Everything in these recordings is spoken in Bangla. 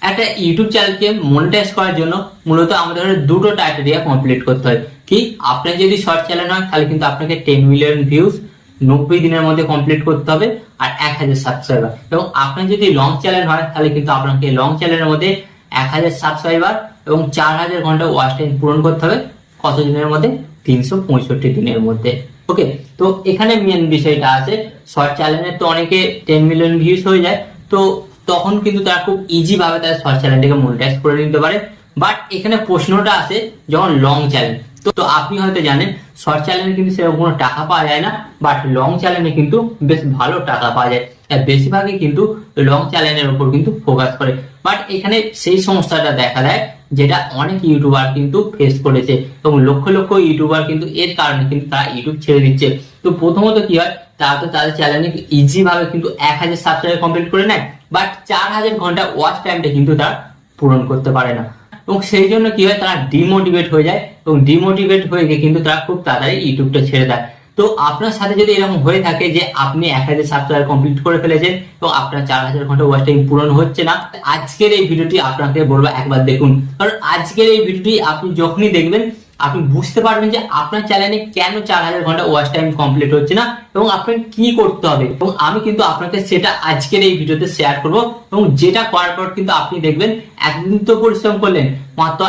একটা ইউটিউব চ্যানেলকে মনিটাইজ করার জন্য মূলত আমাদের দুটো ক্রাইটেরিয়া কমপ্লিট করতে হয়। কি, আপনার যদি শর্ট চ্যানেল হয় তাহলে কিন্তু আপনাকে 10 মিলিয়ন ভিউজ 90 দিনের মধ্যে কমপ্লিট করতে হবে আর 1000 সাবস্ক্রাইবার। এবং আপনার যদি লং চ্যানেল হয় তাহলে কিন্তু আপনাকে লং চ্যানেলের মধ্যে 1000 সাবস্ক্রাইবার এবং 4000 ঘন্টা ওয়াচ টাইম পূরণ করতে হবে। কত দিনের মধ্যে? 365 দিনের মধ্যে। ওকে, তো এখানে মেন বিষয়টা আছে, শর্ট চ্যানেলে তো অনেকে 10 মিলিয়ন ভিউজ হয়ে যায়, তো তখন কিন্তু তারা খুব ইজি ভাবে তার শর্ট চ্যানেলটাকে মনিটাইজ করে নিতে পারে। বাট এখানে প্রশ্নটা আসে যখন লং চ্যানেল, তো আপনি হয়তো জানেন শর্ট চ্যানেলে কিন্তু সেরকম কোনো টাকা পাওয়া যায় না, বাট লং চ্যানেলে কিন্তু বেশ ভালো টাকা পাওয়া যায়। আর বেশিরভাগই কিন্তু লং চ্যানেলের উপর কিন্তু ফোকাস করে। বাট এখানে সেই সমস্যাটা দেখা দেয় যেটা অনেক ইউটিউবার কিন্তু ফেস করেছে, এবং লক্ষ লক্ষ ইউটিউবার কিন্তু এর কারণে কিন্তু তারা ইউটিউব ছেড়ে দিচ্ছে। তো প্রথমত কি হয়, তারা তো তাদের চ্যানেলে ইজি ভাবে কিন্তু 1000 সাবস্ক্রাইবার কমপ্লিট করে নেয়, বাট 4000 ঘন্টা ওয়াচ টাইমটা কিন্তু তারা পূরণ করতে পারে না। এবং সেই জন্য কি হয়, তারা ডিমোটিভেট হয়ে যায়, এবং ডিমোটিভেট হয়ে গিয়ে কিন্তু তারা খুব তাড়াতাড়ি ইউটিউবটা ছেড়ে দেয়। তো আপনার সাথে যদি এরকম হয়ে থাকে যে আপনি 1000 সাবস্ক্রাইবার কমপ্লিট করে ফেলেছেন এবং আপনার 4000 ঘন্টা ওয়াচ টাইম পূরণ হচ্ছে না, আজকের এই ভিডিওটি আপনাকে বলবো একবার দেখুন। কারণ আজকের এই ভিডিওটি আপনি যখনই দেখবেন আপনি বুঝতে পারবেন যে আপনার চ্যানেলে কেন 4000 ঘন্টা ওয়াচ টাইম কমপ্লিট হচ্ছে না এবং আপনাকে কি করতে হবে। এবং আমি কিন্তু আপনাকে সেটা আজকের এই ভিডিওতে শেয়ার করব, এবং যেটা করার পর কিন্তু আপনি দেখবেন একদিন তো পরিশ্রম করলেন, মাত্র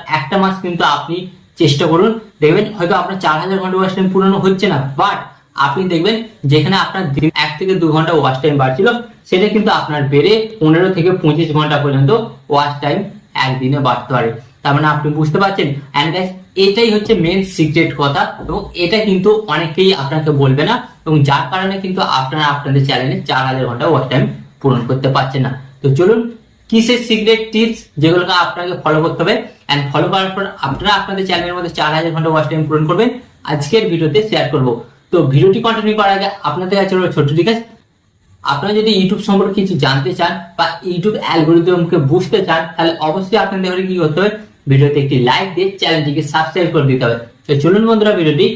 একটা মাস কিন্তু আপনি চেষ্টা করুন, দেখবেন হয়তো আপনার 4000 ঘন্টা ওয়াচ টাইম পূরণ হচ্ছে না, বাট আপনি দেখবেন যেখানে আপনার দিন 1 থেকে 2 ঘন্টা ওয়াচ টাইম বাড়ছিল, সেটা কিন্তু আপনার বেড়ে 15 থেকে 25 ঘন্টা পর্যন্ত ওয়াচ টাইম একদিনে বাড়তে পারে। তার মানে আপনি বুঝতে পারছেন। এন্ড গাইস, এটাই হচ্ছে মেন সিক্রেট কথা, এবং এটা কিন্তু অনেকেই আপনাকে বলবে না, এবং যার কারণে কিন্তু আপনারা আপনাদের চ্যানেলে 4000 ঘন্টা ওয়াচ টাইম পূরণ করতে পারছেন না। তো চলুন, কিসের সিক্রেট টিপস যেগুলোকে আপনাকে ফলো করতে হবে, এন্ড ফলো করার পর আপনারা আপনাদের চ্যানেলের মধ্যে 4000 ঘন্টা ওয়াচ টাইম পূরণ করবেন, আজকের ভিডিওতে শেয়ার করব। তো ভিডিওটি কন্টিনিউ করার আগে আপনাদের কাছে ছোট্ট রিকোয়েস্ট, আপনারা যদি ইউটিউব সম্পর্কে কিছু জানতে চান বা ইউটিউব অ্যালগরিদমকে বুঝতে চান, তাহলে অবশ্যই আপনাদের কি করতে হবে, ভিডিওতে একটি লাইক দিয়ে চ্যানেলটিকে সাবস্ক্রাইব করে দিতে হবে। তো চলুন বন্ধুরা, ভিডিওটি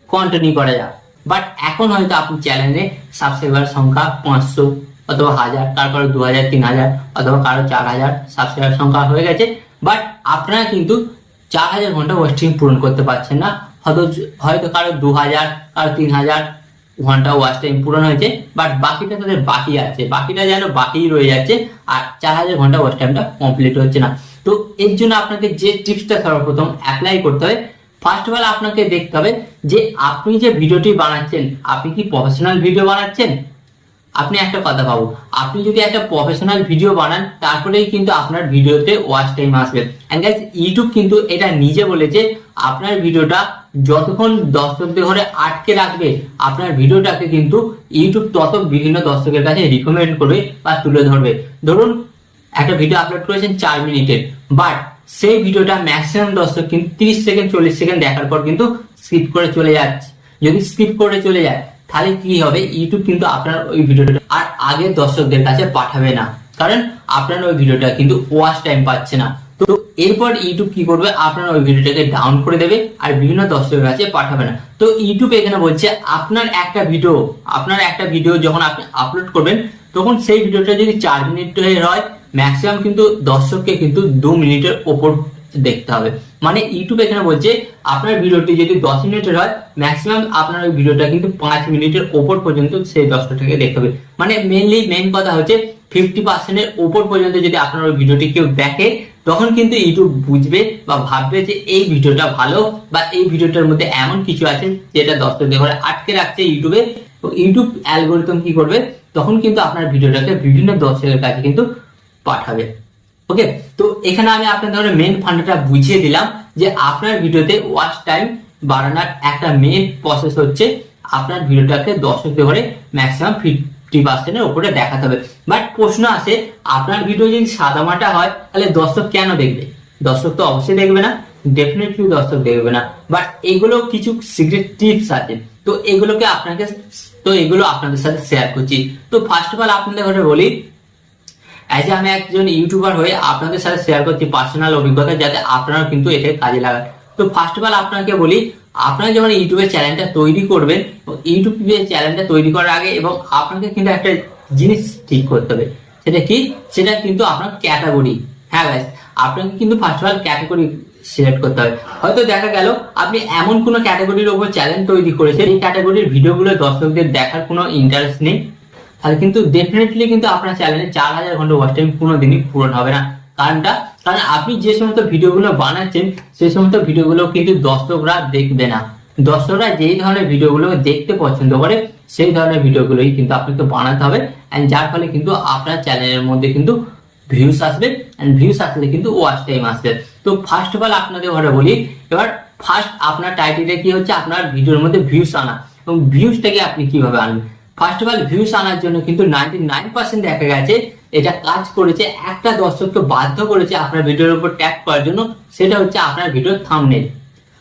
কন্টিনিউ করা যাক। বাট এখন হয়তো আপনার চ্যানেলে সাবস্ক্রাইবার সংখ্যা 500 অথবা 1000, তারপরে 2000, 3000 অথবা কারো 4000 সাবস্ক্রাইবার সংখ্যা হয়ে গেছে, বাট আপনারা কিন্তু 4000 ঘন্টা ওয়াচ টাইম পূরণ করতে পারছেন না। হয়তো কারো 2000, কারো 3000 ঘন্টা ওয়াচ টাইম পূরণ হয়েছে, বাট বাকিটা তাদের বাকি আছে, বাকিটা যেন বাকি রয়ে যাচ্ছে, আর 4000 ঘন্টা ওয়াচ টাইমটা কমপ্লিট হচ্ছে না। তো এর জন্য আপনাকে যে টিপসটা সর্বপ্রথম অ্যাপ্লাই করতে হবে, ফার্স্ট অফ অল আপনাকে দেখতে হবে যে আপনি যে ভিডিওটি বানাচ্ছেন, আপনি কি প্রফেশনাল ভিডিও বানাচ্ছেন। আপনি একটা কথা ভাবুন, আপনি যদি একটা প্রফেশনাল ভিডিও বানান, তারপরেই কিন্তু আপনার ভিডিওতে ওয়াচ টাইম আসবে। এন্ড গাইস, ইউটিউব কিন্তু এটা নিজে বলেছে, আপনার ভিডিওটা যতক্ষণ দর্শকদের ঘরে আটকে রাখবে, আপনার ভিডিওটাকে কিন্তু ইউটিউব তত বিভিন্ন দর্শকের কাছে রিকমেন্ড করবে বা তুলে ধরবে। ধরুন একটা ভিডিও আপলোড করেছেন 4 মিনিটের, বাট সেই ভিডিওটা ম্যাক্সিমাম দর্শক কিন্তু 30 সেকেন্ড 40 সেকেন্ড দেখার পর কিন্তু স্কিপ করে চলে যাচ্ছে। যদি স্কিপ করে চলে যায়, তাহলে কি হবে, ইউটিউব কিন্তু আপনার ওই ভিডিওটা আর আগের দর্শকদের কাছে পাঠাবে না, কারণ আপনার ওই ভিডিওটা কিন্তু ওয়াচ টাইম পাচ্ছে না। তো এরপর ইউটিউব কি করবে, আপনার ওই ভিডিওটাকে ডাউন করে দেবে আর বিভিন্ন দর্শকের কাছে পাঠাবে না। তো ইউটিউব এখানে বলছে আপনার একটা ভিডিও যখন আপনি আপলোড করবেন, তখন সেই ভিডিওটা যদি 4 মিনিটের হয়, ম্যাক্সিমাম কিন্তু দর্শককে কিন্তু 2 মিনিটের ওপর দেখতে হবে। মানে ইউটিউব এখানে বলছে আপনার ভিডিওটি যদি 10 মিনিটের হয়, ম্যাক্সিমাম আপনার ওই ভিডিওটা কিন্তু 5 মিনিটের ওপর পর্যন্ত সেই দর্শকটাকে দেখতে হবে। মানে মেন কথা হচ্ছে 50% এর ওপর পর্যন্ত যদি আপনার ওই ভিডিওটি কেউ দেখে, তখন কিন্তু ইউটিউব বুঝবে বা ভাববে যে এই ভিডিওটা ভালো, বা এই ভিডিওটার মধ্যে এমন কিছু আছে যেটা দর্শকদের ঘরে আটকে রাখছে ইউটিউবে। তো ইউটিউব অ্যালগরিদম কি করবে, তখন কিন্তু আপনার ভিডিওটাকে বিভিন্ন দর্শকের কাছে কিন্তু পাঠাবে। ওকে, তো এখানে আমি আপনাদের মেন ফান্ডাটা বুঝিয়ে দিলাম যে আপনার ভিডিওতে ওয়াচ টাইম বাড়ানোর একটা মেন প্রসেস হচ্ছে আপনার ভিডিওটাকে দর্শকদের ঘরে ম্যাক্সিমাম 50% এর উপরে দেখাতে হবে। বাট প্রশ্ন আসে, আপনার ভিডিও যদি সাদামাটা হয়, তাহলে দর্শক কেন দেখবে? দর্শক তো অবশ্যই দেখবে না, ডেফিনেটলি দর্শক দেখবে না। বাট এগুলো কিছু সিক্রেট টিপস আছে, তো এগুলো আপনাদের সাথে শেয়ার করছি। তো ফার্স্ট অফ অল আপনাদের ঘরে বলি, এজ আমি একজন ইউটিউবার হয়ে আপনাদের সাথে শেয়ার করছি পার্সোনাল অভিজ্ঞতা, যাতে আপনারা কিন্তু এটা কাজে লাগান। তো ফার্স্ট অফ অল আপনাকে বলি, আপনারা যখন ইউটিউবের চ্যানেলটা তৈরি করবেন, ইউটিউবের চ্যানেলটা তৈরি করার আগে এবং আপনাকে কিন্তু একটা জিনিস ঠিক করতে হবে, সেটা কি, সেটা কিন্তু আপনার ক্যাটাগরি। হ্যাঁ গাইস, আপনাকে কিন্তু first of all category select করতে হবে। হয়তো দেখা গেল আপনি এমন কোনো ক্যাটাগরির উপর চ্যানেল তৈরি করেছেন, এই ক্যাটাগরির ভিডিওগুলো দর্শকদের দেখার কোনো ইন্টারেস্ট নেই, তাহলে কিন্তু ডেফিনেটলি কিন্তু আপনার চ্যানেলে 4000 ঘন্টা ওয়াচ টাইম কোনোদিনই পূরণ হবে না। কারণ আপনি যে সমস্ত ভিডিওগুলো বানাচ্ছেন সেই সমস্ত ভিডিওগুলো কিন্তু দর্শকরা দেখবে না। দর্শকরা যেই ধরনের ভিডিওগুলো দেখতে পছন্দ করে সেই ধরনের ভিডিওগুলোই কিন্তু আপনাকে বানাতে হবে, এন্ড যার ফলে কিন্তু আপনার চ্যানেলের মধ্যে কিন্তু ভিউস আসবে, এন্ড ভিউস আসলে কিন্তু ওয়াচ টাইম আসবে। তো ফার্স্ট অফ অল আপনাদের ঘরে বলি, এবার ফার্স্ট আপনার টাইটেলে কি হচ্ছে, আপনার ভিডিওর মধ্যে ভিউস আনা, এবং ভিউসটাকে আপনি কিভাবে আনবেন। ফার্স্ট অফ অল ভিউস আনার জন্য কিন্তু 99% দেখা গেছে এটা কাজ করেছে, একটা দর্শককে বাধ্য করেছে আপনার ভিডিওর উপর ট্যাগ করার জন্য, সেটা হচ্ছে আপনার ভিডিওর থাম্বনেল।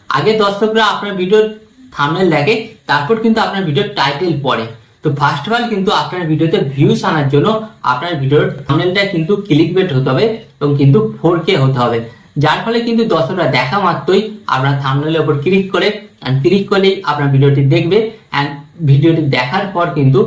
আগে দর্শকরা আপনার ভিডিওর থাম্বনেল দেখে, তারপর কিন্তু আপনার ভিডিওর টাইটেল পড়ে। তো ফার্স্ট অফ অল কিন্তু আপনার ভিডিওতে ভিউস আনার জন্য আপনার ভিডিওর থাম্বনেলটা কিন্তু ক্লিকবেট হতে হবে এবং কিন্তু 4K হতে হবে, যার ফলে কিন্তু দর্শকরা দেখা মাত্রই আপনার থাম্বনেলের উপর ক্লিক করে, ক্লিক করলেই আপনার ভিডিওটি দেখবে, এন্ড ভিডিওটি দেখার পর কিন্তু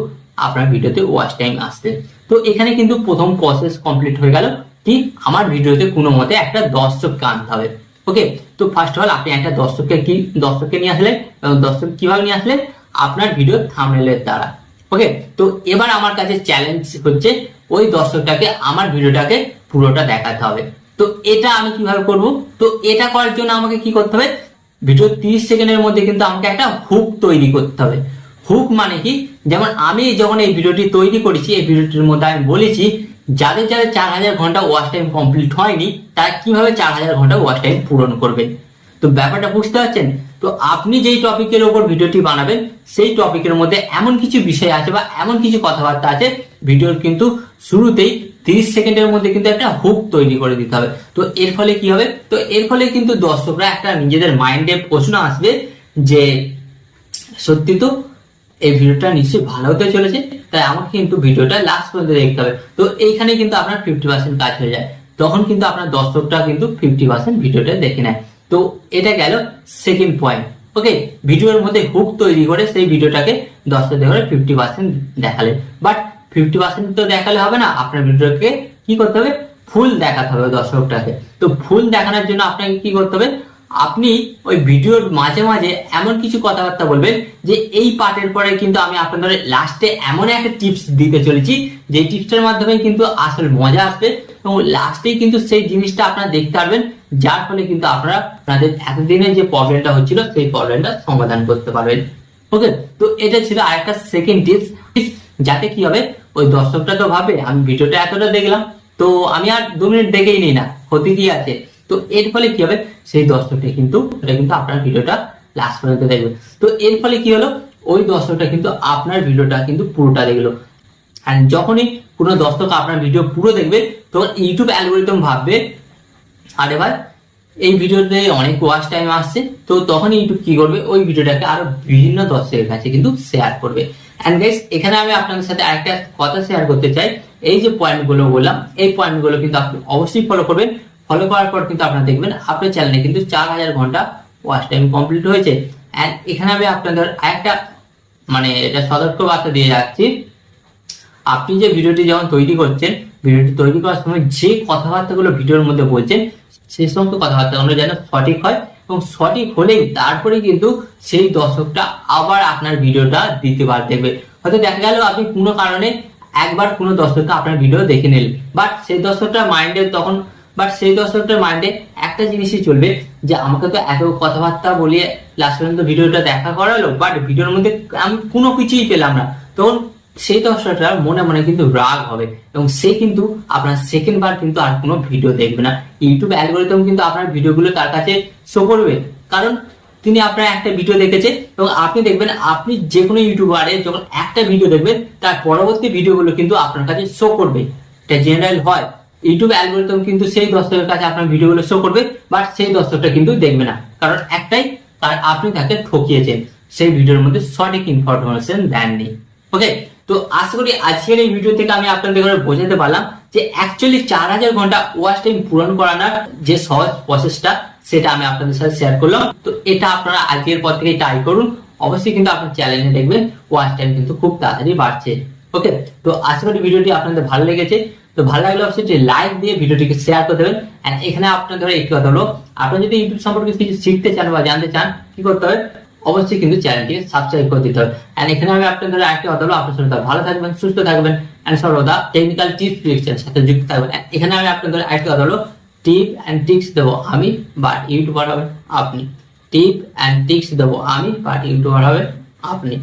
আপনার ভিডিওতে ওয়াচ টাইম আসবে। তো এখানে কিন্তু প্রথম প্রসেস কমপ্লিট হয়ে গেল, কি আমার ভিডিওতে কোনো মতে একটা দর্শককে আনতে হবে। ওকে, তো ফার্স্ট অফ অল আপনি একটা দর্শককে নিয়ে আসলেন, এবং দর্শক কিভাবে নিয়ে আসলেন, আপনার ভিডিওর থাম্বনেলের দ্বারা। ওকে, তো এবার আমার কাছে চ্যালেঞ্জ হচ্ছে ওই দর্শকটাকে আমার ভিডিওটাকে পুরোটা দেখাতে হবে। তো এটা আমি কিভাবে করব, তো এটা করার জন্য আমাকে কি করতে হবে, ভিডিও 30 সেকেন্ডের মধ্যে কিন্তু আমাকে একটা হুক তৈরি করতে হবে। হুক মানে কি, যেমন আমি যখন এই ভিডিওটি তৈরি করেছি, এই ভিডিওটির মধ্যে আমি বলেছি যাদের 4000 ঘন্টা ওয়াচ টাইম কমপ্লিট হয়নি তারা কিভাবে 4000 ঘন্টা ওয়াচ টাইম পূরণ করবে। তো ব্যাপারটা বুঝতে পারছেন। তো আপনি যেই টপিকের উপর ভিডিওটি বানাবেন সেই টপিকের মধ্যে এমন কিছু বিষয় আছে বা এমন কিছু কথাবার্তা আছে, ভিডিওর কিন্তু শুরুতেই 30 সেকেন্ডের মধ্যে কিন্তু একটা হুক তৈরি করে দিতে হবে। তো এর ফলে কি হবে, তো এর ফলে কিন্তু দর্শকরা একটা নিজেদের মাইন্ডে প্রশ্ন আসবে যে সত্যি তো এই ভিডিওটা নিশ্চয়ই ভালো হতে চলেছে, তাই আমাকে কিন্তু ভিডিওটা লাস্ট পর্যন্ত দেখতে হবে। তো এইখানে কিন্তু আপনার 50% কাজ হয়ে যায়, তখন কিন্তু আপনার দর্শকটা কিন্তু 50% ভিডিওটা দেখে নেয়। তো এটা গেল সেকেন্ড পয়েন্ট। ওকে, ভিডিওর মধ্যে হুক তৈরি করে সেই ভিডিওটাকে দর্শকদের 50% দেখালেন, বাট 50% তো দেখালে হবে না, আপনার ভিডিওকে কি করতে হবে, ফুল দেখাতে হবে দর্শকটাকে। তো ফুল দেখানোর জন্য আপনাকে কি করতে হবে, আপনি ওই ভিডিওর মাঝে মাঝে এমন কিছু কথাবার্তা বলবেন যে এই পার্টের পরে কিন্তু আমি আপনাদের লাস্টে এমন একটা টিপস দিতে চলেছি যে টিপসটার মাধ্যমে কিন্তু আসল মজা আসবে, এবং লাস্টেই কিন্তু সেই জিনিসটা আপনারা দেখতে পারবেন, যার ফলে কিন্তু আপনারা আপনাদের এতদিনের যে প্রবলেমটা হচ্ছিল সেই প্রবলেমটা সমাধান করতে পারবেন। ওকে, তো এটা ছিল আরেকটা সেকেন্ড টিপস, যাতে কি হবে, ওই দর্শকটা তো ভাবে আমি ভিডিওটা এতটা দেখলাম, তো আমি আর 2 মিনিট দেখেই নিই না, ক্ষতি কি আছে। তো এর ফলে কি হবে, সেই দর্শকটা কিন্তু আপনার ভিডিওটা লাস্ট পর্যন্ত দেখবে। তো এর ফলে কি হলো, ওই দর্শকটা কিন্তু আপনার ভিডিওটা কিন্তু পুরোটা দেখলো। আর যখনই কোনো দর্শক আপনার ভিডিও পুরো দেখবে, তখন ইউটিউব অ্যালগরিদম ভাববে আরে ভাই এই ভিডিওতে অনেক ওয়াচ টাইম আসছে, তো তখন ইউটিউব কি করবে, ওই ভিডিওটাকে আরো বিভিন্ন দর্শকের কাছে কিন্তু শেয়ার করবে। এন্ড গাইস, এখানে আমি আপনাদের সাথে আরেকটা কথা শেয়ার করতে চাই। এই যে পয়েন্টগুলো বললাম, এই পয়েন্টগুলো কিন্তু আপনি অবশ্যই ফলো করবেন। ফলো করার পর কিন্তু আপনারা দেখবেন আপনার চ্যানেলে কিন্তু 4000 ঘন্টা ওয়াচ টাইম কমপ্লিট হয়েছে। এন্ড এখানে আমি আপনাদের আরেকটা এটা সতর্ক বার্তা দিয়ে যাচ্ছি, আপনি যে ভিডিওটি যখন তৈরি করছেন, ভিডিওটি তৈরি করার সময় যে কথাবার্তাগুলো ভিডিওর মধ্যে বলছেন সেই সমস্ত কথাবার্তাগুলো যেন সঠিক হয়, এবং সঠিক হলেই তারপরে কিন্তু সেই দর্শকটা আবার আপনার ভিডিওটা দ্বিতীয়বার দেখবে। হয়তো দেখা গেল আপনি কোনো কারণে একবার কোনো দর্শকটা আপনার ভিডিও দেখে নিলেন, বাট সেই দর্শকটার মাইন্ডে একটা জিনিসই চলবে যে আমাকে তো এত কথাবার্তা বলিয়ে লাস্ট পর্যন্ত ভিডিওটা দেখা করালো, বাট ভিডিওর মধ্যে আমি কোনো কিছুই পেলাম না, তখন সেই দর্শকটার মনে মনে কিন্তু রাগ হবে, এবং সে কিন্তু আপনার সেকেন্ড বার কিন্তু আর কোনো ভিডিও দেখবে না। ইউটিউব অ্যালগরিদম কিন্তু আপনার ভিডিওগুলো তার কাছে শো করবে, কারণ তিনি আপনার একটা ভিডিও দেখেছে, এবং আপনি দেখবেন আপনি যে কোনো ইউটিউবারে যখন একটা ভিডিও দেখবেন তার পরবর্তী ভিডিওগুলো কিন্তু আপনার কাছে শো করবে। এটা জেনারেল হয়, ইউটিউব অ্যালগরিদম কিন্তু সেই দর্শকের কাছে আপনার ভিডিওগুলো শো করবে, বাট সেই দর্শকটা কিন্তু দেখবে না, কারণ একটাই, কারণ আপনি তাকে ঠকিয়েছেন, সেই ভিডিওর মধ্যে সঠিক ইনফরমেশন দেননি। ওকে, তো আশা করি আজকের এই ভিডিও থেকে আমি আপনাদের বোঝাতে পারলাম যে অ্যাকচুয়ালি 4000 ঘন্টা ওয়াচ টাইম পূরণ করানোর যে সহজ প্রসেসটা সেটা আমি আপনাদের সাথে শেয়ার করলাম। তো এটা আপনারা আজকের পর থেকে ট্রাই করুন, অবশ্যই কিন্তু আপনার চ্যানেলে দেখবেন ওয়াচ টাইম কিন্তু খুব তাড়াতাড়ি বাড়ছে। ওকে, তো আশা করি ভিডিওটি আপনাদের ভালো লেগেছে। তো তো ভালো লাগলে অবশ্যই লাইক দিয়ে ভিডিওটিকে শেয়ার করে দেবেন। এন্ড এখানে আপনার ধরো একটি কথা হলো, আপনি যদি ইউটিউব সম্পর্কে কিছু শিখতে চান বা জানতে চান, কি করতে হবে, অবশ্যই কিন্তু চ্যানেলটিকে সাবস্ক্রাইব করে দিতে হবে। এন্ড এখানে আমি আপনার ধরো একটি কথা হলো, আপনার সর্বদা ভালো থাকবেন, সুস্থ থাকবেন এন্ড সর্বদা টেকনিক্যাল টিপস ট্রিক্সের সাথে যুক্ত থাকবেন। এখানে আমি আপনার ধরো একটি কথা হলো, টিপ এন্ড ট্রিক্স দেবো আমি, বাট ইউটিউবার হবেন আপনি। টিপ এন্ড ট্রিক্স দেবো আমি, বাট ইউটিউবার হবেন আপনি।